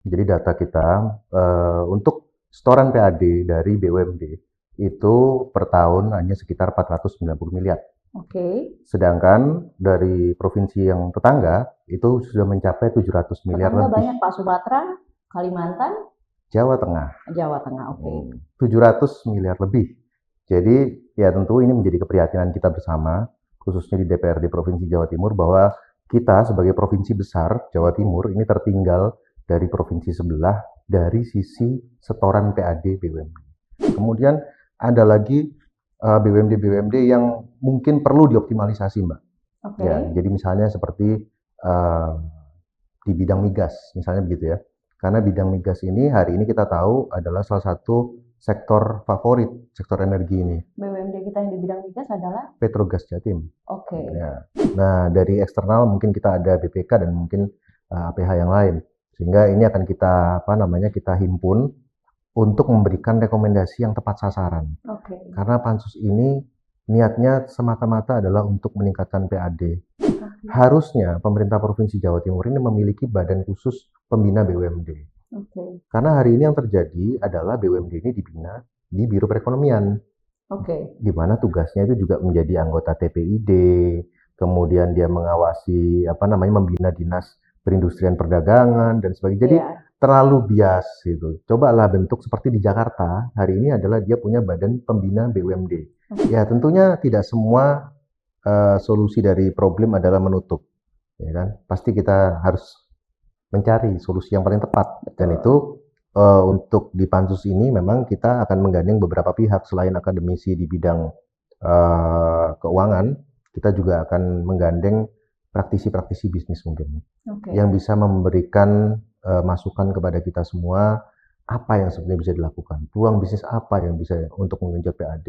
Jadi data kita untuk setoran PAD dari BUMD itu per tahun hanya sekitar 490 miliar. Oke. Sedangkan dari provinsi yang tetangga itu sudah mencapai 700 miliar Tetangga lebih. banyak Pak, Sumatera, Kalimantan, Jawa Tengah, Jawa Tengah. Oke. 700 miliar lebih. Jadi ya tentu ini menjadi keprihatinan kita bersama, khususnya di DPRD Provinsi Jawa Timur, bahwa kita sebagai provinsi besar Jawa Timur ini tertinggal dari provinsi sebelah dari sisi setoran PAD BUMD. Kemudian ada lagi BUMD-BUMD yang mungkin perlu dioptimalisasi, Mbak. Oke. Ya, jadi misalnya seperti di bidang migas, misalnya begitu ya. Karena bidang migas ini hari ini kita tahu adalah salah satu sektor favorit, sektor energi ini. BUMD kita yang di bidang migas adalah Petrogas Jatim. oke. Ya. Nah, dari eksternal mungkin kita ada BPK dan mungkin APH yang lain. Sehingga ini akan kita himpun untuk memberikan rekomendasi yang tepat sasaran. Oke. Karena pansus ini niatnya semata-mata adalah untuk meningkatkan PAD. Harusnya pemerintah Provinsi Jawa Timur ini memiliki badan khusus pembina BUMD. Oke. Karena hari ini yang terjadi adalah BUMD ini dibina di Biro Perekonomian, Oke. di mana tugasnya itu juga menjadi anggota TPID, kemudian dia mengawasi membina dinas perindustrian perdagangan dan sebagainya. Jadi Iya. terlalu bias gitu. Cobalah bentuk seperti di Jakarta, hari ini adalah dia punya badan pembina BUMD. Ya tentunya tidak semua solusi dari problem adalah menutup, ya kan? Pasti kita harus mencari solusi yang paling tepat. Dan itu untuk di pansus ini memang kita akan menggandeng beberapa pihak selain akademisi di bidang keuangan, kita juga akan menggandeng praktisi-praktisi bisnis mungkin yang bisa memberikan masukan kepada kita semua apa yang sebenarnya bisa dilakukan, peluang bisnis apa yang bisa untuk mengenjot PAD.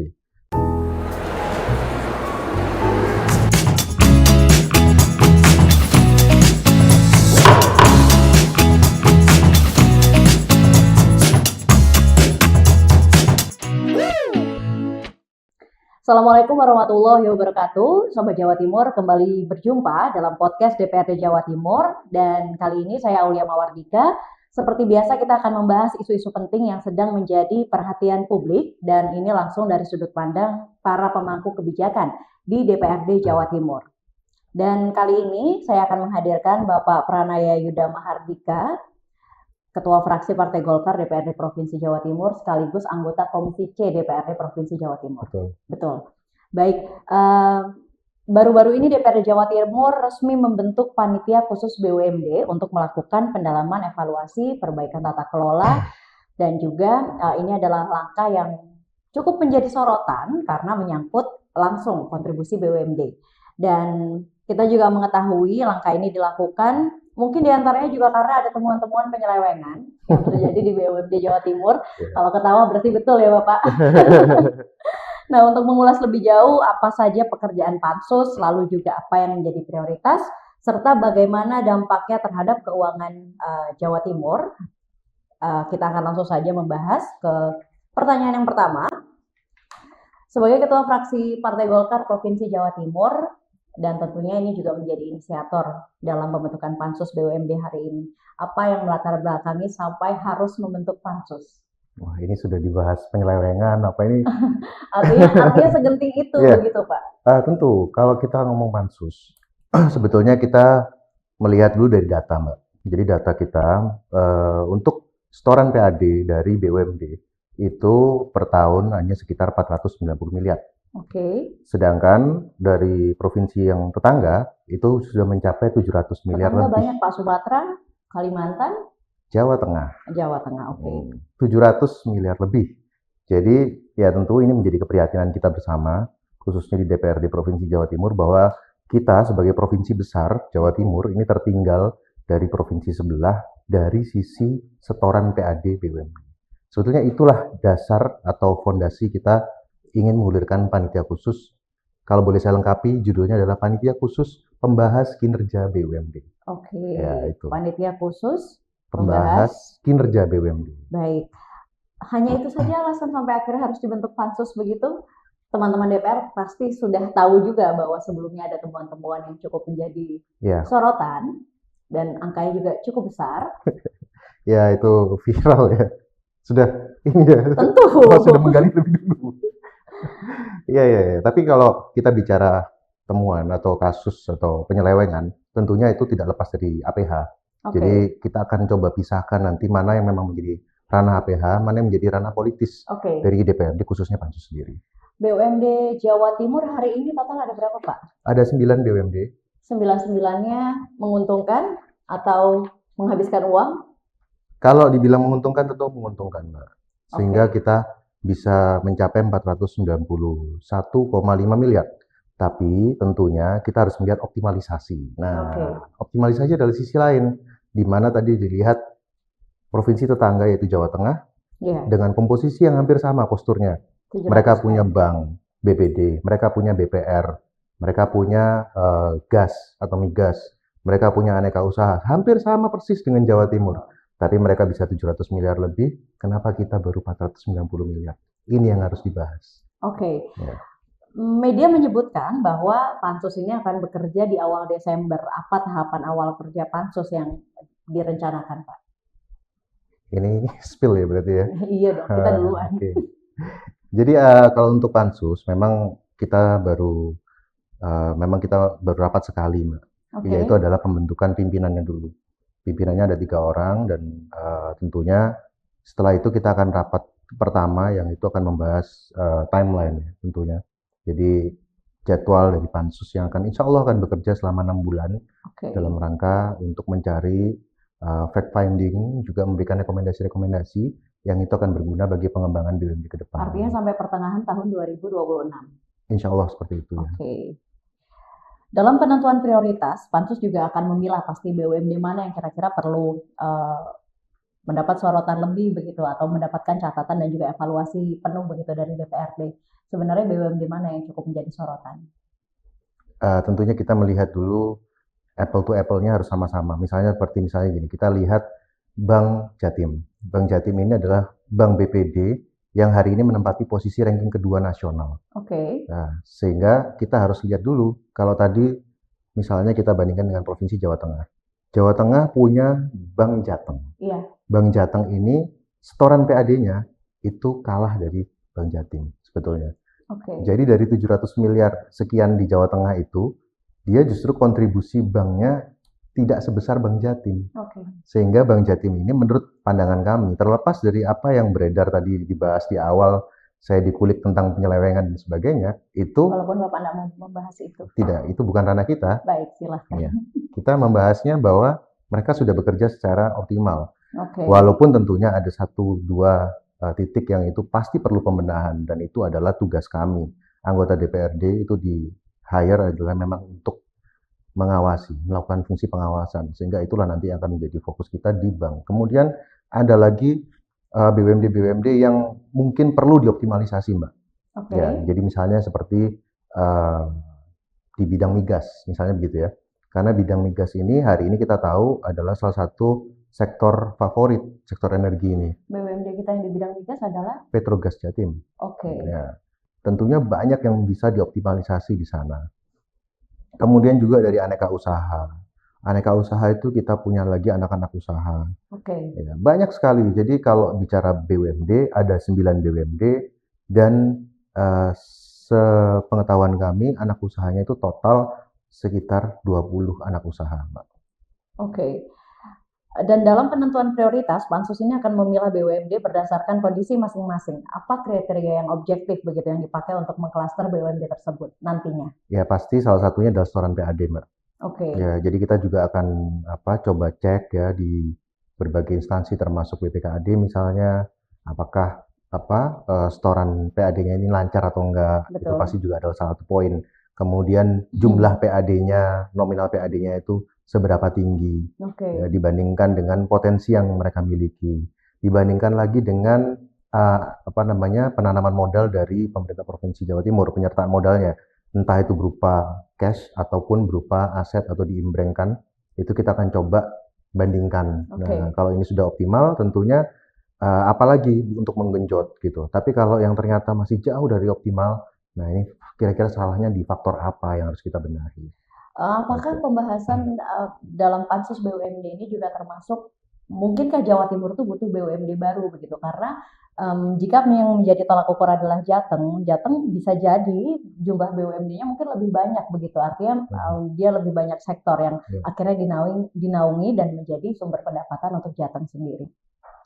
Assalamualaikum warahmatullahi wabarakatuh. Sobat Jawa Timur, kembali berjumpa dalam podcast DPRD Jawa Timur. Dan kali ini saya Aulia Mawardika. Seperti biasa kita akan membahas isu-isu penting yang sedang menjadi perhatian publik. Dan ini langsung dari sudut pandang para pemangku kebijakan di DPRD Jawa Timur. Dan kali ini saya akan menghadirkan Bapak Pranaya Yuda Mahardika, Ketua Fraksi Partai Golkar DPRD Provinsi Jawa Timur, sekaligus anggota Komisi C DPRD Provinsi Jawa Timur. Betul. Baik, baru-baru ini DPRD Jawa Timur resmi membentuk panitia khusus BUMD untuk melakukan pendalaman evaluasi perbaikan tata kelola dan juga ini adalah langkah yang cukup menjadi sorotan karena menyangkut langsung kontribusi BUMD. Dan kita juga mengetahui langkah ini dilakukan mungkin diantaranya juga karena ada temuan-temuan penyelewengan yang terjadi di BUMD Jawa Timur. Kalau ketawa berarti betul ya Bapak. Nah, untuk mengulas lebih jauh apa saja pekerjaan pansus, lalu juga apa yang menjadi prioritas, serta bagaimana dampaknya terhadap keuangan Jawa Timur, kita akan langsung saja membahas ke pertanyaan yang pertama. Sebagai Ketua Fraksi Partai Golkar Provinsi Jawa Timur, dan tentunya ini juga menjadi inisiator dalam pembentukan pansus BUMD hari ini. Apa yang melatar belakangi sampai harus membentuk pansus? Wah, ini sudah dibahas penyelewengan apa ini? artinya segenting itu begitu Pak? Tentu, kalau kita ngomong pansus, sebetulnya kita melihat dulu dari data, Mbak. Jadi data kita untuk setoran PAD dari BUMD itu per tahun hanya sekitar 490 miliar. Oke. Sedangkan dari provinsi yang tetangga itu sudah mencapai 700 miliar Tetangga lebih. banyak Pak, Sumatera, Kalimantan, Jawa Tengah. Jawa Tengah, oke. 700 miliar lebih. Jadi ya tentu ini menjadi keprihatinan kita bersama, khususnya di DPRD Provinsi Jawa Timur, bahwa kita sebagai provinsi besar Jawa Timur ini tertinggal dari provinsi sebelah dari sisi setoran PAD BUMD. Sebetulnya itulah dasar atau fondasi kita ingin menggulirkan panitia khusus. Kalau boleh saya lengkapi, judulnya adalah Panitia Khusus Pembahas Kinerja BUMD. Oke. Ya, itu. Panitia khusus Pembahas kinerja BUMD. Baik. Hanya itu saja alasan sampai akhirnya harus dibentuk pansus begitu? Teman-teman DPR pasti sudah tahu juga bahwa sebelumnya ada temuan-temuan yang cukup menjadi sorotan dan angkanya juga cukup besar. Ya itu viral ya. Sudah ini ya. Tentu. Oh, sudah menggali lebih dulu. Iya, iya, iya. Tapi kalau kita bicara temuan atau kasus atau penyelewengan, tentunya itu tidak lepas dari APH. Jadi Oke, kita akan coba pisahkan nanti mana yang memang menjadi ranah APH, mana yang menjadi ranah politis oke. dari DPRD khususnya Pansus sendiri. BUMD Jawa Timur hari ini total ada berapa, Pak? Ada 9 BUMD. 9-9-nya menguntungkan atau menghabiskan uang? Kalau dibilang menguntungkan tentu menguntungkan, Mbak. Sehingga Oke, kita bisa mencapai 491,5 miliar. Tapi tentunya kita harus melihat optimalisasi. oke. Nah, optimalisasi dari sisi lain, di mana tadi dilihat provinsi tetangga yaitu Jawa Tengah Iya, dengan komposisi yang hampir sama posturnya. Mereka 700 punya M. bank, BPD, mereka punya BPR, mereka punya gas atau migas, mereka punya aneka usaha, hampir sama persis dengan Jawa Timur. Tapi mereka bisa 700 miliar lebih, kenapa kita baru 490 miliar? Ini yang harus dibahas. Oke. Ya. Media menyebutkan bahwa pansus ini akan bekerja di awal Desember. Apa tahapan awal kerja pansus yang direncanakan, Pak? Ini spill ya berarti ya. Iya dong, kita duluan. Oke. Jadi kalau untuk pansus memang kita baru rapat sekali, Mbak. Yaitu Oke, adalah pembentukan pimpinannya dulu. Pimpinannya ada 3 orang dan tentunya setelah itu kita akan rapat pertama yang itu akan membahas timeline ya, tentunya. Jadi jadwal dari pansus yang akan insya Allah akan bekerja selama 6 bulan oke. dalam rangka untuk mencari fact finding, juga memberikan rekomendasi-rekomendasi yang itu akan berguna bagi pengembangan BUMD ke Artinya depan. sampai pertengahan tahun 2026. Insya Allah seperti itu ya. Oke. Dalam penentuan prioritas, pansus juga akan memilah pasti BUMD mana yang kira-kira perlu mendapat sorotan lebih begitu atau mendapatkan catatan dan juga evaluasi penuh begitu dari DPRD. Sebenarnya BUMD mana yang cukup menjadi sorotan? Tentunya kita melihat dulu apple to apple-nya harus sama-sama. Misalnya seperti misalnya gini, kita lihat Bank Jatim. Bank Jatim ini adalah bank BPD yang hari ini menempati posisi ranking kedua nasional. Oke, Nah, sehingga kita harus lihat dulu kalau tadi misalnya kita bandingkan dengan Provinsi Jawa Tengah. Jawa Tengah punya Bank Jateng. iya, Bank Jateng ini setoran PAD-nya itu kalah dari Bank Jatim sebetulnya. oke, Jadi dari 700 miliar sekian di Jawa Tengah itu, dia justru kontribusi banknya tidak sebesar Bank Jatim. oke. Sehingga Bank Jatim ini menurut pandangan kami, terlepas dari apa yang beredar tadi dibahas di awal, saya dikulik tentang penyelewengan dan sebagainya, itu Walaupun Bapak tidak mau membahas itu. tidak, itu bukan ranah kita. Baik, silahkan. Ya. Kita membahasnya bahwa mereka sudah bekerja secara optimal. Oke, Walaupun tentunya ada 1-2 titik yang itu pasti perlu pembenahan dan itu adalah tugas kami. Anggota DPRD itu di hire adalah memang untuk mengawasi, melakukan fungsi pengawasan sehingga itulah nanti akan menjadi fokus kita di bank. Kemudian ada lagi BUMD-BUMD yang mungkin perlu dioptimalisasi, Mbak. oke, Ya, jadi misalnya seperti uh, di bidang migas, misalnya begitu ya. Karena bidang migas ini hari ini kita tahu adalah salah satu sektor favorit, sektor energi ini, BUMD kita yang di bidang migas adalah Petrogas Jatim. oke, Ya, tentunya banyak yang bisa dioptimalisasi di sana. Kemudian juga dari aneka usaha. Aneka usaha itu kita punya lagi anak-anak usaha. oke. Ya, banyak sekali. Jadi kalau bicara BUMD, ada 9 BUMD dan sepengetahuan kami anak usahanya itu total sekitar 20 anak usaha, Mbak. Oke. Dan dalam penentuan prioritas, pansus ini akan memilah BUMD berdasarkan kondisi masing-masing. Apa kriteria yang objektif begitu yang dipakai untuk mengklaster BUMD tersebut nantinya? Ya pasti salah satunya adalah setoran PAD, Mbak. Oke, Ya, jadi kita juga akan coba cek ya di berbagai instansi termasuk BPKAD misalnya, apakah setoran PAD-nya ini lancar atau enggak. Itu betul. pasti juga adalah salah satu poin. Kemudian jumlah PAD-nya, nominal PAD-nya itu seberapa tinggi ya, Oke, dibandingkan dengan potensi yang mereka miliki. Dibandingkan lagi dengan penanaman modal dari pemerintah Provinsi Jawa Timur, penyertaan modalnya entah itu berupa cash ataupun berupa aset atau diimbrengkan, itu kita akan coba bandingkan. oke. Nah, kalau ini sudah optimal, tentunya apalagi untuk menggenjot gitu. Tapi kalau yang ternyata masih jauh dari optimal, nah ini kira-kira salahnya di faktor apa yang harus kita benahi. Apakah Gitu. pembahasan dalam pansus BUMD ini juga termasuk mungkinkah Jawa Timur tuh butuh BUMD baru begitu? Karena jika yang menjadi tolak ukur adalah Jateng, Jateng bisa jadi jumlah BUMD-nya mungkin lebih banyak begitu. Artinya dia lebih banyak sektor yang akhirnya dinaungi dan menjadi sumber pendapatan untuk Jateng sendiri.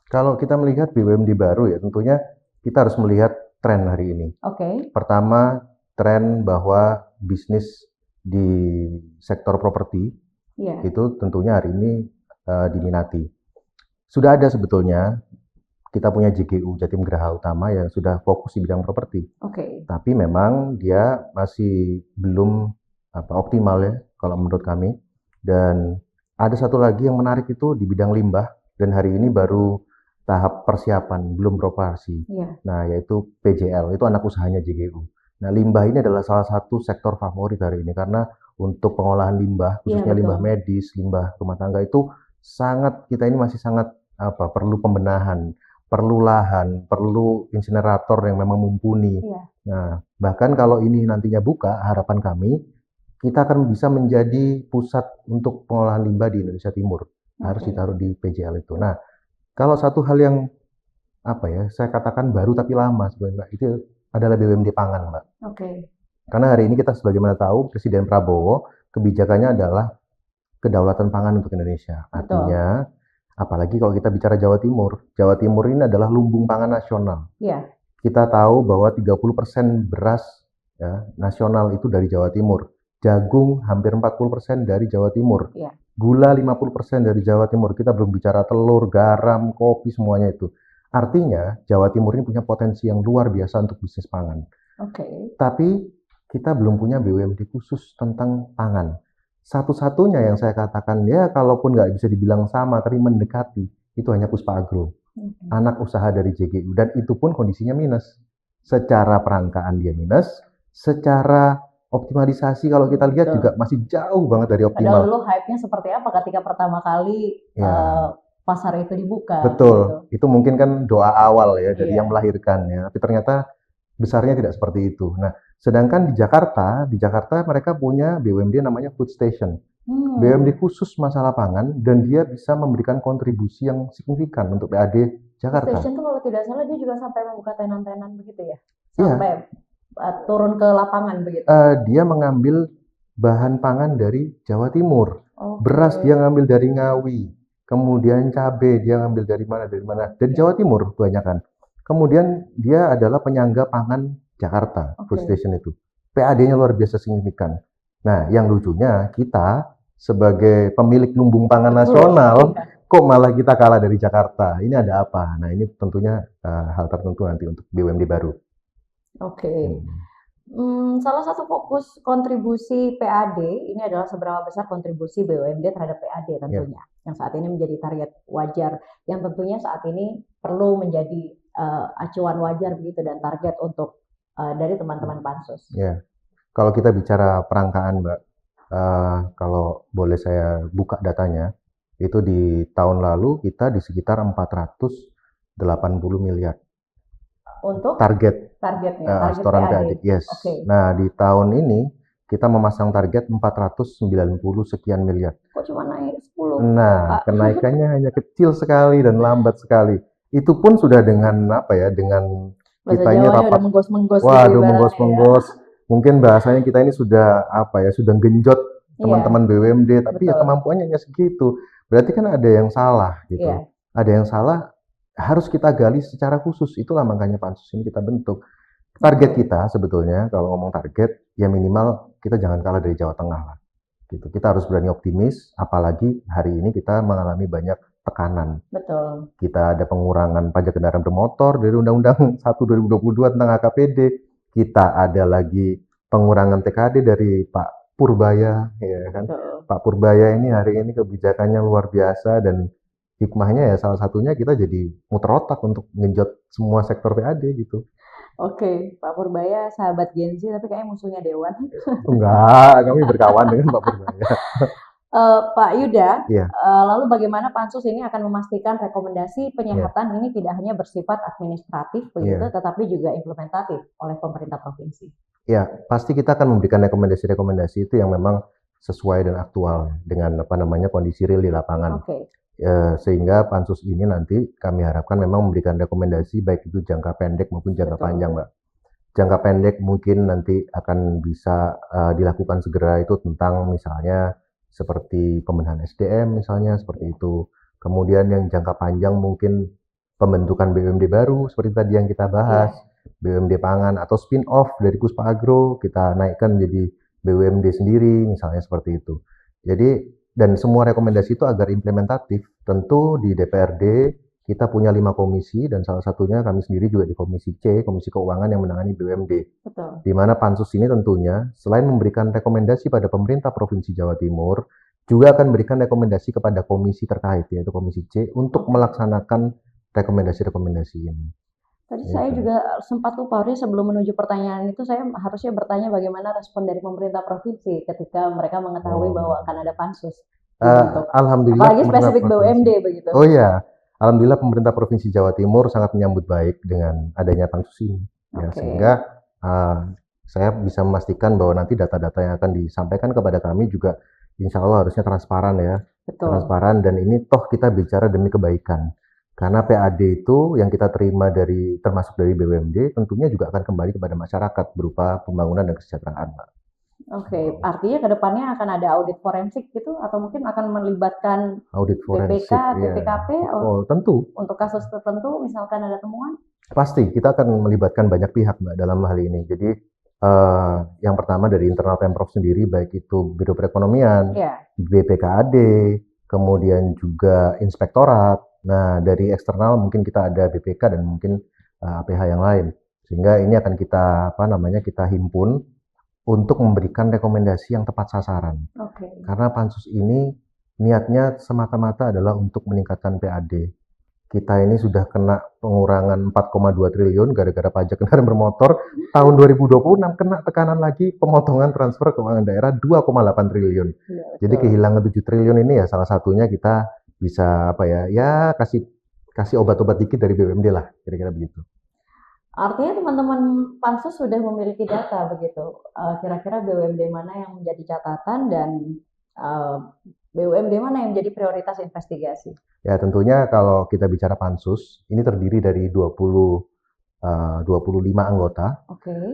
Kalau kita melihat BUMD baru ya tentunya kita harus melihat tren hari ini. Oke. Pertama, tren bahwa bisnis di sektor properti itu tentunya hari ini diminati. Sudah ada sebetulnya, kita punya JGU, Jatim Geraha Utama yang sudah fokus di bidang properti. Tapi memang dia masih belum optimal ya kalau menurut kami. Dan ada satu lagi yang menarik itu di bidang limbah dan hari ini baru tahap persiapan, belum beroperasi. Nah, yaitu PJL, itu anak usahanya JGU. Nah, limbah ini adalah salah satu sektor favorit hari ini karena untuk pengolahan limbah, khususnya limbah medis, limbah rumah tangga itu kita ini masih sangat perlu pembenahan, perlu lahan, perlu insinerator yang memang mumpuni. Nah, bahkan kalau ini nantinya buka, harapan kami kita akan bisa menjadi pusat untuk pengolahan limbah di Indonesia Timur. Harus ditaruh di PJL itu. Nah, kalau satu hal yang saya katakan baru tapi lama sebenarnya, Mbak, itu adalah BUMD pangan, Mbak. Karena hari ini kita sebagaimana tahu Presiden Prabowo kebijakannya adalah kedaulatan pangan untuk Indonesia. Artinya, apalagi kalau kita bicara Jawa Timur. Jawa Timur ini adalah lumbung pangan nasional. Kita tahu bahwa 30% beras nasional itu dari Jawa Timur. Jagung hampir 40% dari Jawa Timur. Gula 50% dari Jawa Timur. Kita belum bicara telur, garam, kopi, semuanya itu. Artinya, Jawa Timur ini punya potensi yang luar biasa untuk bisnis pangan. Tapi kita belum punya BUMD khusus tentang pangan. Satu-satunya yang saya katakan, ya kalaupun nggak bisa dibilang sama, tapi mendekati, itu hanya Puspa Agro. Anak usaha dari JGU. Dan itu pun kondisinya minus. Secara perangkaan dia minus, secara optimalisasi kalau kita lihat juga masih jauh banget dari optimal. Padahal dulu hype-nya seperti apa ketika pertama kali pasar itu dibuka. Betul, itu mungkin kan doa awal ya dari yang melahirkannya, tapi ternyata besarnya tidak seperti itu. Nah, sedangkan di Jakarta mereka punya BUMD namanya Food Station. BUMD khusus masalah pangan dan dia bisa memberikan kontribusi yang signifikan untuk PAD Jakarta. Food Station itu kalau tidak salah dia juga sampai membuka tenan-tenan begitu ya? Sampai turun ke lapangan begitu? Dia mengambil bahan pangan dari Jawa Timur. Beras dia ngambil dari Ngawi. Kemudian cabai dia ngambil dari mana? Dari Jawa Timur kebanyakan. Kemudian dia adalah penyangga pangan Jakarta, Food Station itu. PAD-nya luar biasa signifikan. Nah, yang lucunya kita sebagai pemilik lumbung pangan nasional, kok malah kita kalah dari Jakarta? Ini ada apa? Nah, ini tentunya hal tertentu nanti untuk BUMD baru. Salah satu fokus kontribusi PAD ini adalah seberapa besar kontribusi BUMD terhadap PAD tentunya, yang saat ini menjadi target wajar, yang tentunya saat ini perlu menjadi acuan wajar begitu dan target untuk dari teman-teman Pansus. Kalau kita bicara perangkaan, Mbak, kalau boleh saya buka datanya, itu di tahun lalu kita di sekitar 480 miliar. Untuk targetnya setoran PAD. Nah, di tahun ini kita memasang target 490 sekian miliar. Kok cuma naik 10? Nah, kenaikannya hanya kecil sekali dan lambat sekali. Itu pun sudah dengan dengan kita ini rapat. Waduh, menggos-menggos. Mungkin bahasanya kita ini sudah sudah genjot teman-teman BUMD, tapi ya kemampuannya hanya segitu. Berarti kan ada yang salah gitu. Ada yang salah, harus kita gali secara khusus. Itulah makanya Pansus ini kita bentuk. Target kita sebetulnya kalau ngomong target ya minimal kita jangan kalah dari Jawa Tengah lah. Gitu. Kita harus berani optimis, apalagi hari ini kita mengalami banyak tekanan. Betul. Kita ada pengurangan pajak kendaraan bermotor dari Undang-Undang 1 2022 tentang HKPD. Kita ada lagi pengurangan TKD dari Pak Purbaya, ya kan? Betul. Pak Purbaya ini hari ini kebijakannya luar biasa dan hikmahnya ya salah satunya kita jadi muter otak untuk ngenjot semua sektor PAD gitu. Pak Purbaya sahabat Gen Z tapi kayaknya musuhnya Dewan. Enggak, kami berkawan dengan Pak Purbaya. Pak Yuda, lalu bagaimana Pansus ini akan memastikan rekomendasi penyehatan ini tidak hanya bersifat administratif begitu, tetapi juga implementatif oleh pemerintah provinsi? Ya, pasti kita akan memberikan rekomendasi-rekomendasi itu yang memang sesuai dan aktual dengan kondisi real di lapangan. Sehingga pansus ini nanti kami harapkan memang memberikan rekomendasi baik itu jangka pendek maupun jangka panjang, Mbak. Jangka pendek mungkin nanti akan bisa dilakukan segera itu tentang misalnya seperti pembenahan SDM misalnya seperti itu. Kemudian yang jangka panjang mungkin pembentukan BUMD baru seperti tadi yang kita bahas, BUMD pangan atau spin-off dari Puspa Agro kita naikkan menjadi BUMD sendiri misalnya seperti itu. Jadi dan semua rekomendasi itu agar implementatif, tentu di DPRD kita punya 5 komisi dan salah satunya kami sendiri juga di Komisi C, Komisi Keuangan yang menangani BUMD. Betul. Di mana pansus ini tentunya selain memberikan rekomendasi pada pemerintah Provinsi Jawa Timur, juga akan memberikan rekomendasi kepada komisi terkait yaitu Komisi C untuk melaksanakan rekomendasi-rekomendasi ini. Tadi saya juga sempat lupa, sebelum menuju pertanyaan itu saya harusnya bertanya bagaimana respon dari pemerintah provinsi ketika mereka mengetahui bahwa akan ada pansus. Alhamdulillah. Apalagi spesifik BUMD begitu. Oh iya, alhamdulillah pemerintah Provinsi Jawa Timur sangat menyambut baik dengan adanya pansus ini. Ya, sehingga saya bisa memastikan bahwa nanti data-data yang akan disampaikan kepada kami juga insya Allah harusnya transparan ya. Betul. Transparan dan ini toh kita bicara demi kebaikan. Karena PAD itu yang kita terima termasuk dari BUMD tentunya juga akan kembali kepada masyarakat berupa pembangunan dan kesejahteraan, Pak. Artinya ke depannya akan ada audit forensik gitu atau mungkin akan melibatkan audit forensik, BPK, BPKP tentu. Untuk kasus tertentu misalkan ada temuan? Pasti kita akan melibatkan banyak pihak, Mbak, dalam hal ini. Jadi yang pertama dari internal Pemprov sendiri baik itu Biro Perekonomian, BPKAD, kemudian juga inspektorat. Nah, dari eksternal mungkin kita ada BPK dan mungkin APH yang lain. Sehingga ini akan kita himpun untuk memberikan rekomendasi yang tepat sasaran. Karena pansus ini niatnya semata-mata adalah untuk meningkatkan PAD. Kita ini sudah kena pengurangan 4,2 triliun gara-gara pajak kendaraan bermotor. Tahun 2026 kena tekanan lagi pemotongan transfer keuangan daerah 2,8 triliun. Jadi kehilangan 7 triliun ini ya salah satunya kita bisa kasih obat-obat dikit dari BUMD lah, kira-kira begitu. Artinya teman-teman pansus sudah memiliki data begitu. Kira-kira BUMD mana yang menjadi catatan dan BUMD mana yang menjadi prioritas investigasi? Ya tentunya kalau kita bicara pansus, ini terdiri dari 25 anggota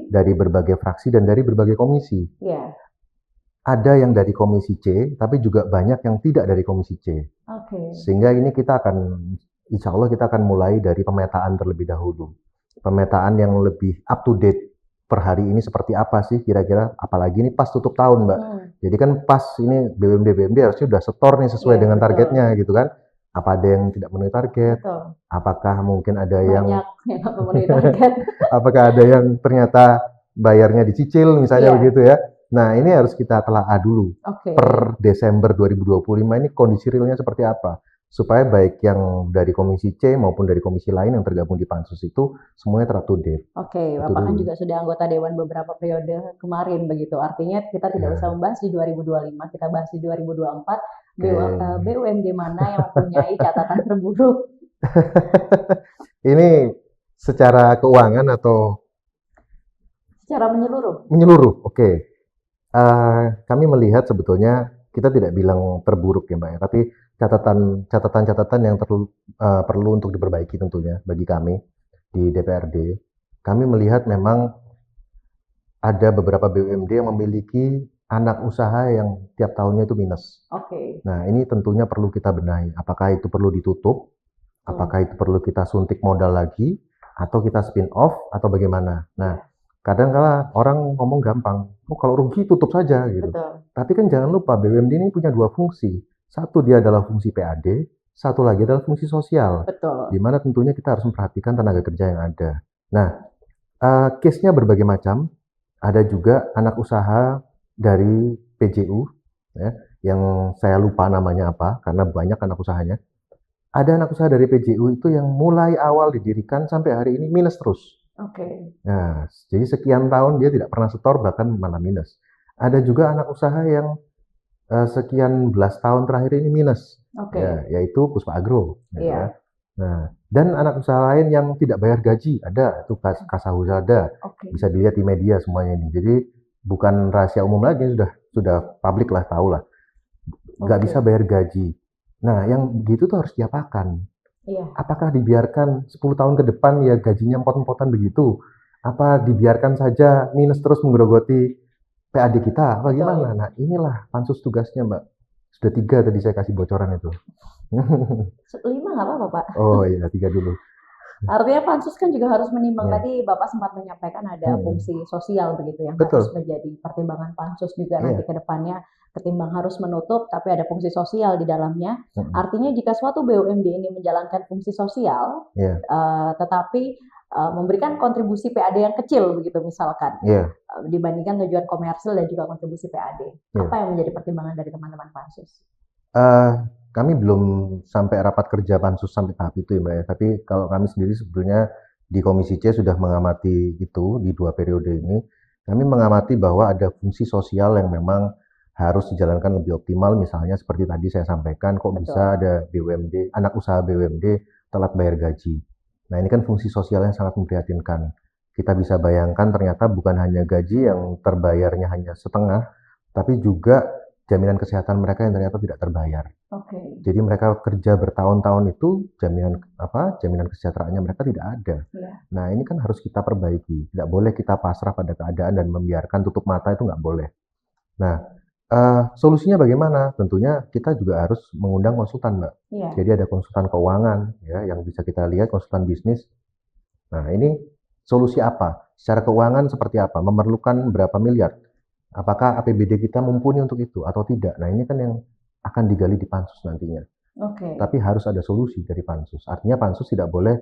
dari berbagai fraksi dan dari berbagai komisi. Ada yang dari Komisi C, tapi juga banyak yang tidak dari Komisi C. Sehingga ini insya Allah kita akan mulai dari pemetaan terlebih dahulu. Pemetaan yang lebih up to date per hari ini seperti apa sih kira-kira, apalagi ini pas tutup tahun, Mbak. Jadi kan pas ini BUMD harusnya sudah setor nih sesuai dengan targetnya gitu kan. Apa ada yang tidak memenuhi target? Apakah mungkin ada yang memenuhi target? Apakah ada yang ternyata bayarnya dicicil misalnya begitu ya. Nah, ini harus kita telaah dulu. Per Desember 2025 ini kondisi realnya seperti apa? Supaya baik yang dari Komisi C maupun dari komisi lain yang tergabung di pansus itu semuanya ter-up-to-date. Bapak kan juga sudah anggota dewan beberapa periode kemarin begitu. Artinya kita tidak usah membahas di 2025, kita bahas di 2024. BUMD mana yang mempunyai catatan terburuk? Ini secara keuangan atau secara menyeluruh? Menyeluruh, kami melihat sebetulnya kita tidak bilang terburuk ya Mbak ya, tapi catatan-catatan yang perlu untuk diperbaiki tentunya bagi kami di DPRD. Kami melihat memang ada beberapa BUMD yang memiliki anak usaha yang tiap tahunnya itu minus. Nah, ini tentunya perlu kita benahi. Apakah itu perlu ditutup? Apakah itu perlu kita suntik modal lagi? Atau kita spin off? Atau bagaimana? Nah, kadang-kala orang ngomong gampang, kalau rugi tutup saja gitu. Tapi kan jangan lupa BUMD ini punya 2 fungsi. Satu dia adalah fungsi PAD, satu lagi adalah fungsi sosial. Di mana tentunya kita harus memperhatikan tenaga kerja yang ada. Nah, case-nya berbagai macam. Ada juga anak usaha dari PJU, ya, yang saya lupa namanya apa, karena banyak anak usahanya. Ada anak usaha dari PJU itu yang mulai awal didirikan sampai hari ini minus terus. Nah, jadi sekian tahun dia tidak pernah setor, bahkan malah minus. Ada juga anak usaha yang sekian belas tahun terakhir ini minus, yaitu Puspa Agro. Nah, dan anak usaha lain yang tidak bayar gaji ada, itu Kasahuzada, bisa dilihat di media semuanya ini. Jadi bukan rahasia umum lagi, sudah publik lah, tahu lah, nggak bisa bayar gaji. Nah, yang begitu tuh harus diapakan? Iya, Apakah dibiarkan 10 tahun ke depan ya gajinya empot-empotan begitu? Apa dibiarkan saja minus terus menggerogoti PAD kita? Apa betul. gimana? Nah, inilah pansus tugasnya, Mbak. Sudah 3 tadi saya kasih bocoran itu. 5 nggak apa-apa, Pak. Oh iya, 3 dulu. Artinya pansus kan juga harus menimbang, Ya. tadi Bapak sempat menyampaikan ada Mm-mm. fungsi sosial begitu yang harus Betul. menjadi pertimbangan pansus juga nanti Iya. ke depannya, ketimbang harus menutup tapi ada fungsi sosial di dalamnya. Mm-mm. Artinya jika suatu BUMD ini menjalankan fungsi sosial, Iya. tetapi memberikan kontribusi PAD yang kecil begitu misalkan, Iya. dibandingkan tujuan komersil dan juga kontribusi PAD. Iya. Apa yang menjadi pertimbangan dari teman-teman pansus? Eh, Kami belum sampai rapat kerja pansus sampai tahap itu ya, Mbak ya. Tapi kalau kami sendiri sebetulnya di Komisi C sudah mengamati itu di 2 periode ini. Kami mengamati bahwa ada fungsi sosial yang memang harus dijalankan lebih optimal. Misalnya seperti tadi saya sampaikan, kok bisa Betul. ada BUMD, anak usaha BUMD telat bayar gaji. Nah, ini kan fungsi sosial yang sangat memprihatinkan. Kita bisa bayangkan ternyata bukan hanya gaji yang terbayarnya hanya setengah, tapi juga jaminan kesehatan mereka yang ternyata tidak terbayar. Oke. Jadi mereka kerja bertahun-tahun itu jaminan kesejahteraannya mereka tidak ada. Iya. Nah, ini kan harus kita perbaiki. Tidak boleh kita pasrah pada keadaan dan membiarkan tutup mata, itu nggak boleh. Nah, solusinya bagaimana? Tentunya kita juga harus mengundang konsultan, Mbak. Iya. Jadi ada konsultan keuangan ya yang bisa kita lihat, konsultan bisnis. Nah, ini solusi apa? Secara keuangan seperti apa? Memerlukan berapa miliar? Apakah APBD kita mumpuni untuk itu atau tidak? Nah, ini kan yang akan digali di pansus nantinya. Oke. Tapi harus ada solusi dari pansus. Artinya pansus tidak boleh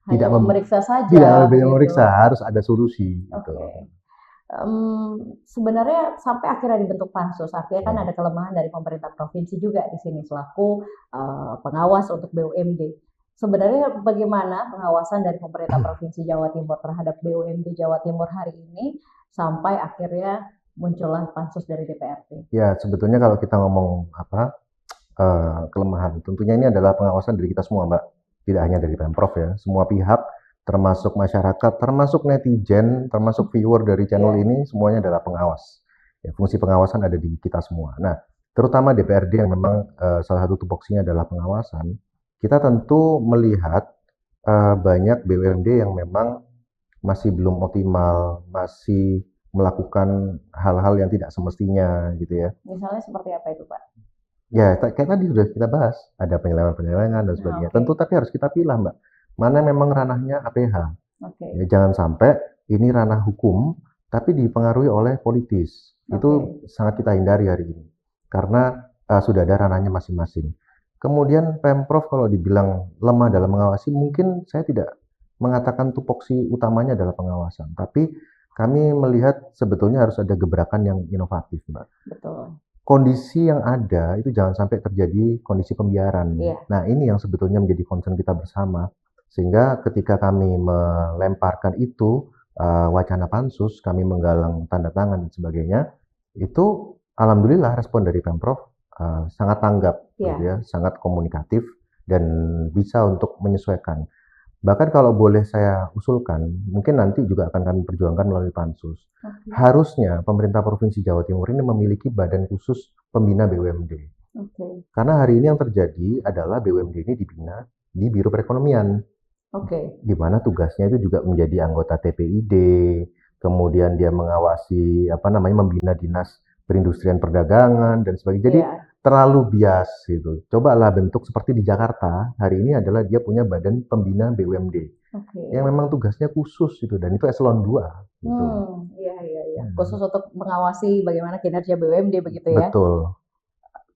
Hanya tidak memeriksa saja tidak begitu. memeriksa, harus ada solusi gitu. Oke. Sebenarnya sampai akhirnya dibentuk pansus, artinya kan Ya. ada kelemahan dari pemerintah provinsi juga di sini selaku pengawas untuk BUMD. Sebenarnya bagaimana pengawasan dari pemerintah provinsi Jawa Timur terhadap BUMD Jawa Timur hari ini sampai akhirnya muncullah pansus dari DPRD? Ya, sebetulnya kalau kita ngomong kelemahan, tentunya ini adalah pengawasan dari kita semua, Mbak. Tidak hanya dari Pemprov ya, semua pihak, termasuk masyarakat, termasuk netizen, termasuk viewer dari channel Iya. ini, semuanya adalah pengawas. Ya, fungsi pengawasan ada di kita semua. Nah, terutama DPRD yang memang salah satu tupoksinya adalah pengawasan, kita tentu melihat banyak BUMD yang memang masih belum optimal, masih melakukan hal-hal yang tidak semestinya gitu ya. Misalnya seperti apa itu, Pak? Ya, kayak tadi sudah kita bahas, ada penyelewengan-penyelewengan dan Nah, sebagainya. oke. Tentu tapi harus kita pilah, Mbak. Mana memang ranahnya APH. Oke. Ya, jangan sampai ini ranah hukum tapi dipengaruhi oleh politis. Itu Oke. sangat kita hindari hari ini. Karena sudah ada ranahnya masing-masing. Kemudian Pemprov kalau dibilang lemah dalam mengawasi, mungkin saya tidak mengatakan tupoksi utamanya adalah pengawasan. Tapi kami melihat sebetulnya harus ada gebrakan yang inovatif, Mbak. Betul. Kondisi yang ada itu jangan sampai terjadi kondisi pembiaran. Iya. Nah, ini yang sebetulnya menjadi concern kita bersama. Sehingga ketika kami melemparkan itu wacana pansus, kami menggalang tanda tangan dan sebagainya, itu alhamdulillah respon dari Pemprov sangat tanggap, Iya. gitu ya, sangat komunikatif dan bisa untuk menyesuaikan. Bahkan kalau boleh saya usulkan, mungkin nanti juga akan kami perjuangkan melalui pansus. Oke. Harusnya pemerintah Provinsi Jawa Timur ini memiliki badan khusus pembina BUMD. Oke. Karena hari ini yang terjadi adalah BUMD ini dibina di Biro Perekonomian, Oke. di mana tugasnya itu juga menjadi anggota TPID, kemudian dia mengawasi membina dinas perindustrian perdagangan dan sebagainya. Jadi Iya. terlalu bias gitu. Cobalah bentuk seperti di Jakarta, hari ini adalah dia punya badan pembina BUMD Oke. yang memang tugasnya khusus gitu dan itu eselon 2 gitu. Iya, iya, iya. Khusus untuk mengawasi bagaimana kinerja BUMD begitu ya. Betul.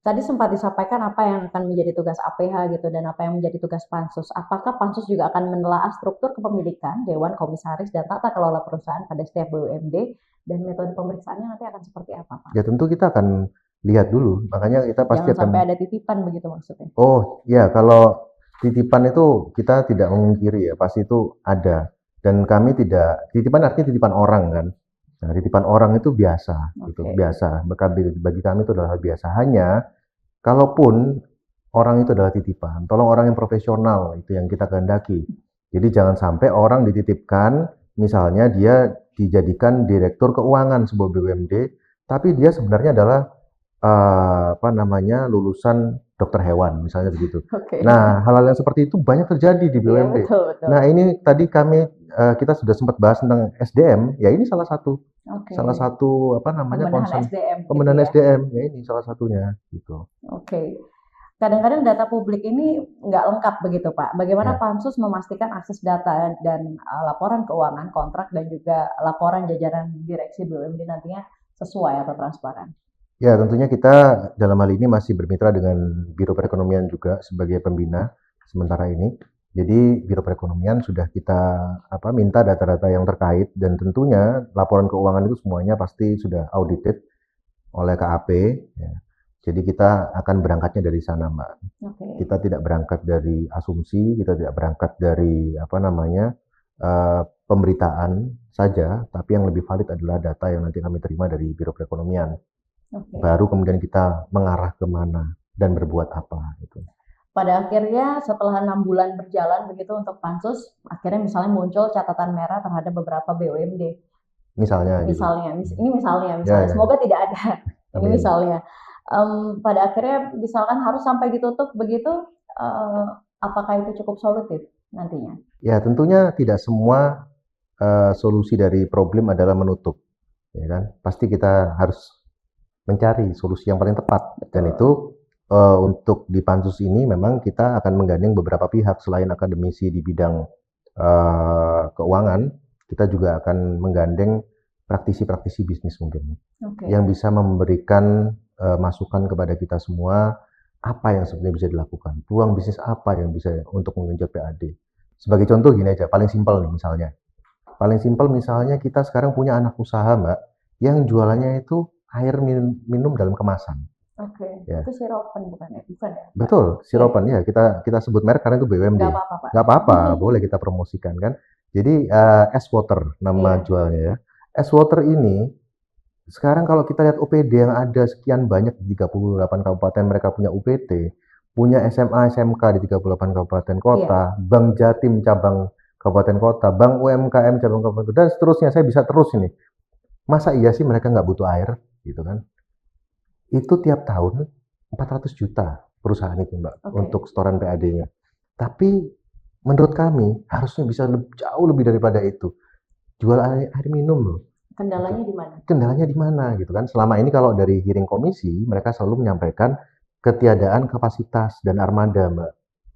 Tadi sempat disampaikan apa yang akan menjadi tugas APH gitu dan apa yang menjadi tugas pansus. Apakah pansus juga akan menelaah struktur kepemilikan, dewan komisaris dan tata kelola perusahaan pada setiap BUMD dan metode pemeriksaannya nanti akan seperti apa, Pak? Ya tentu kita akan lihat dulu, makanya kita pasti Jangan sampai ada titipan begitu maksudnya. Oh ya, kalau titipan itu kita tidak memungkiri ya, pasti itu ada. Dan kami tidak, titipan artinya titipan orang kan. Nah, titipan orang itu biasa, gitu, Oke. biasa. Bagi kami itu adalah hal biasa. Hanya, kalaupun orang itu adalah titipan, tolong orang yang profesional itu yang kita kehendaki. Jadi jangan sampai orang dititipkan, misalnya dia dijadikan direktur keuangan sebuah BUMD, tapi dia sebenarnya adalah lulusan dokter hewan, misalnya begitu. Oke. Nah, hal-hal yang seperti itu banyak terjadi di Iya, BUMD. betul, betul. Nah, ini tadi kita sudah sempat bahas tentang SDM, ya ini salah Oke. satu apa namanya Pembenahan concern SDM gitu pembenahan ya. SDM, ya ini salah satunya gitu. Oke. Kadang-kadang data publik ini nggak lengkap begitu, Pak. Bagaimana Ya. Pansus memastikan akses data dan laporan keuangan, kontrak, dan juga laporan jajaran direksi BUMD nantinya sesuai atau transparan? Ya, tentunya kita dalam hal ini masih bermitra dengan Biro Perekonomian juga sebagai pembina sementara ini. Jadi Biro Perekonomian sudah kita minta data-data yang terkait dan tentunya laporan keuangan itu semuanya pasti sudah audited oleh KAP. Ya. Jadi kita akan berangkatnya dari sana, Mbak. Oke. Kita tidak berangkat dari asumsi, kita tidak berangkat dari pemberitaan saja, tapi yang lebih valid adalah data yang nanti kami terima dari Biro Perekonomian. Oke. Baru kemudian kita mengarah kemana dan berbuat apa itu. Pada akhirnya setelah 6 bulan berjalan begitu untuk Pansus, akhirnya misalnya muncul catatan merah terhadap beberapa BUMD. Misalnya gitu. Ini misalnya, Ya. semoga tidak ada. Ini Amin. misalnya. Pada akhirnya misalkan harus sampai ditutup begitu, apakah itu cukup solutif nantinya? Ya, tentunya tidak semua solusi dari problem adalah menutup, ya kan? Pasti kita harus mencari solusi yang paling tepat. Betul. Dan itu untuk di Pansus ini memang kita akan menggandeng beberapa pihak selain akademisi di bidang keuangan, kita juga akan menggandeng praktisi-praktisi bisnis mungkin. Oke. Yang bisa memberikan masukan kepada kita semua apa yang sebenarnya bisa dilakukan, peluang bisnis apa yang bisa untuk mengenjot PAD. Sebagai contoh gini aja, paling simpel nih misalnya. Paling simpel misalnya kita sekarang punya anak usaha, Mbak, yang jualannya itu air minum dalam kemasan. Oke. Ya. Itu siropan bukan ya? Bukan ya? Betul, siropan ya. Kita sebut merek karena itu BUMD. Nggak apa-apa, Pak. Nggak apa-apa, boleh kita promosikan kan. Jadi es water nama Iya. jualnya ya. Es water ini sekarang kalau kita lihat OPD yang ada sekian banyak di 38 kabupaten, mereka punya UPT, punya SMA, SMK di 38 kabupaten kota, Bank Jatim cabang kabupaten kota, Bank UMKM cabang kabupaten kota, dan seterusnya. Saya bisa terus ini. Masa iya sih mereka nggak butuh air gitu kan? Itu tiap tahun 400 juta perusahaan itu, Mbak, untuk setoran PAD-nya. Tapi menurut kami harusnya bisa jauh lebih daripada itu. Jual air minum loh. Kendalanya di mana? Kendalanya di mana gitu kan? Selama ini kalau dari hearing komisi, mereka selalu menyampaikan ketiadaan kapasitas dan armada, Mbak.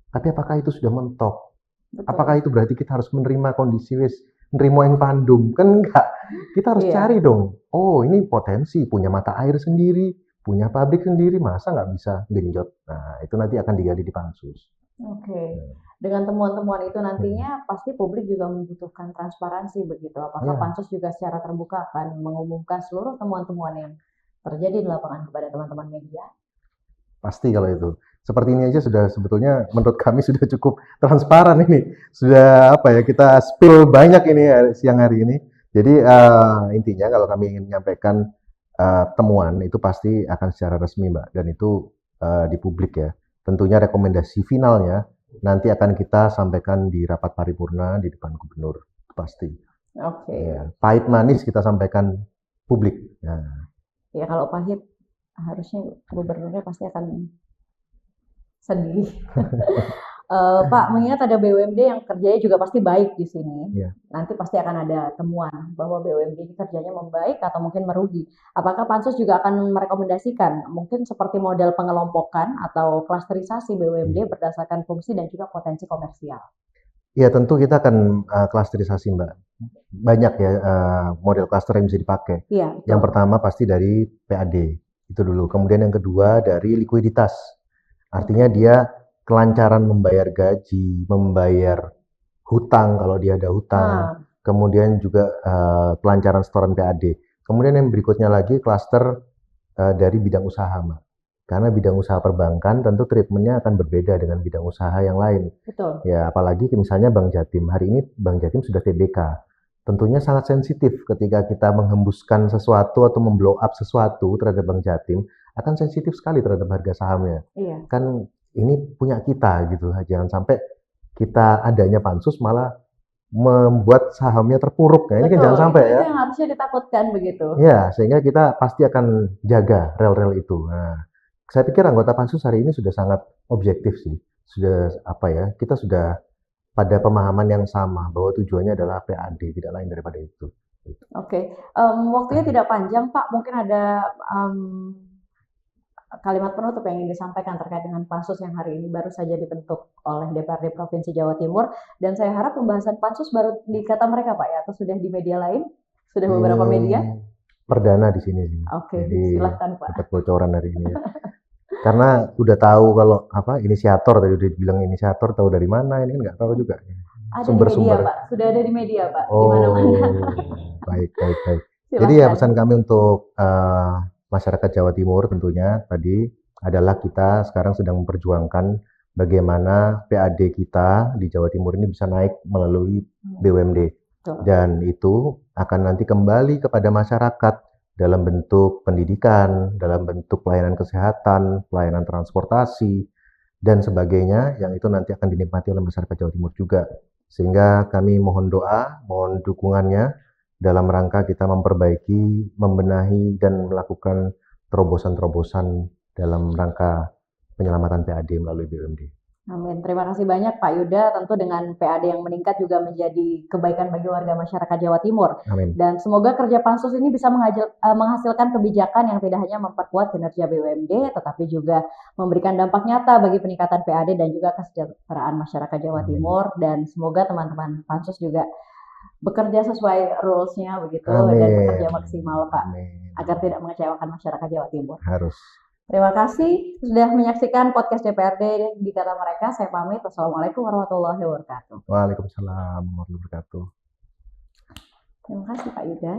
Tapi apakah itu sudah mentok? Betul. Apakah itu berarti kita harus menerima kondisi menerima yang pandum? Kan enggak. Kita harus cari dong. Oh, ini potensi, punya mata air sendiri, punya pabrik sendiri, masa nggak bisa genjot? Nah, itu nanti akan digali di Pansus. Oke. Dengan temuan-temuan itu nantinya pasti publik juga membutuhkan transparansi begitu. Apakah Pansus juga secara terbuka akan mengumumkan seluruh temuan-temuan yang terjadi di lapangan kepada teman-teman media? Pasti kalau itu. Seperti ini aja sudah sebetulnya menurut kami sudah cukup transparan ini. Sudah kita spill banyak ini siang hari ini. Jadi intinya kalau kami ingin menyampaikan temuan itu pasti akan secara resmi, Mbak, dan itu di publik ya. Tentunya rekomendasi finalnya nanti akan kita sampaikan di rapat paripurna di depan gubernur, pasti. Oke. Ya, pahit manis kita sampaikan publik. Nah. Ya kalau pahit harusnya gubernurnya pasti akan sedih. Pak, mengingat ada BUMD yang kerjanya juga pasti baik di sini, nanti pasti akan ada temuan bahwa BUMD ini kerjanya membaik atau mungkin merugi. Apakah Pansus juga akan merekomendasikan mungkin seperti model pengelompokan atau klasterisasi BUMD berdasarkan fungsi dan juga potensi komersial? Ya tentu kita akan klasterisasi, Mbak. Banyak ya model klaster yang bisa dipakai. Iya, yang pertama pasti dari PAD, itu dulu. Kemudian yang kedua dari likuiditas. Artinya dia kelancaran membayar gaji, membayar hutang kalau dia ada hutang, kemudian juga kelancaran setoran PAD. Kemudian yang berikutnya lagi klaster dari bidang usaha, Mbak. Karena bidang usaha perbankan tentu treatmentnya akan berbeda dengan bidang usaha yang lain. Betul. Ya, apalagi misalnya Bank Jatim. Hari ini Bank Jatim sudah TBK. Tentunya sangat sensitif ketika kita menghembuskan sesuatu atau memblow up sesuatu terhadap Bank Jatim, akan sensitif sekali terhadap harga sahamnya. Iya. Kan ini punya kita gitu. Jangan sampai kita adanya Pansus malah membuat sahamnya terpuruk. Nah, ini kan jangan sampai ya. Itu yang harusnya ditakutkan begitu. Ya, sehingga kita pasti akan jaga rel-rel itu. Nah, saya pikir anggota pansus hari ini sudah sangat objektif sih. Sudah apa ya, kita sudah pada pemahaman yang sama bahwa tujuannya adalah PAD, tidak lain daripada itu. Oke, waktunya tidak panjang Pak, mungkin ada kalimat penutup yang ingin disampaikan terkait dengan pansus yang hari ini baru saja dibentuk oleh DPRD Provinsi Jawa Timur, dan saya harap pembahasan pansus baru di kata mereka Pak ya, atau sudah di media lain? Sudah beberapa media? Perdana di sini sih. Oke, Jadi silahkan Pak. dapat bocoran hari ini ya. Karena udah tahu kalau apa inisiator, tadi udah bilang inisiator, tahu dari mana ini nggak tahu juga. Ada di media Pak, sudah ada di media Pak, di mana-mana. Baik. Silahkan. Jadi ya pesan kami untuk masyarakat Jawa Timur tentunya tadi adalah kita sekarang sedang memperjuangkan bagaimana PAD kita di Jawa Timur ini bisa naik melalui BUMD. Dan itu akan nanti kembali kepada masyarakat dalam bentuk pendidikan, dalam bentuk pelayanan kesehatan, pelayanan transportasi, dan sebagainya, yang itu nanti akan dinikmati oleh masyarakat Jawa Timur juga. Sehingga kami mohon doa, mohon dukungannya dalam rangka kita memperbaiki, membenahi, dan melakukan terobosan-terobosan dalam rangka penyelamatan PAD melalui BUMD. Amin. Terima kasih banyak Pak Yuda. Tentu dengan PAD yang meningkat juga menjadi kebaikan bagi warga masyarakat Jawa Timur. Amin. Dan semoga kerja pansus ini bisa menghasilkan kebijakan yang tidak hanya memperkuat kinerja BUMD, tetapi juga memberikan dampak nyata bagi peningkatan PAD dan juga kesejahteraan masyarakat Jawa Timur. Dan semoga teman-teman pansus juga bekerja sesuai rules-nya begitu. Amin. Dan bekerja maksimal Pak. Amin. Agar tidak mengecewakan masyarakat Jawa Timur. Harus. Terima kasih sudah menyaksikan podcast DPRD di kata mereka. Saya pamit. Wassalamualaikum warahmatullahi wabarakatuh. Waalaikumsalam warahmatullahi wabarakatuh. Terima kasih Pak Yuda.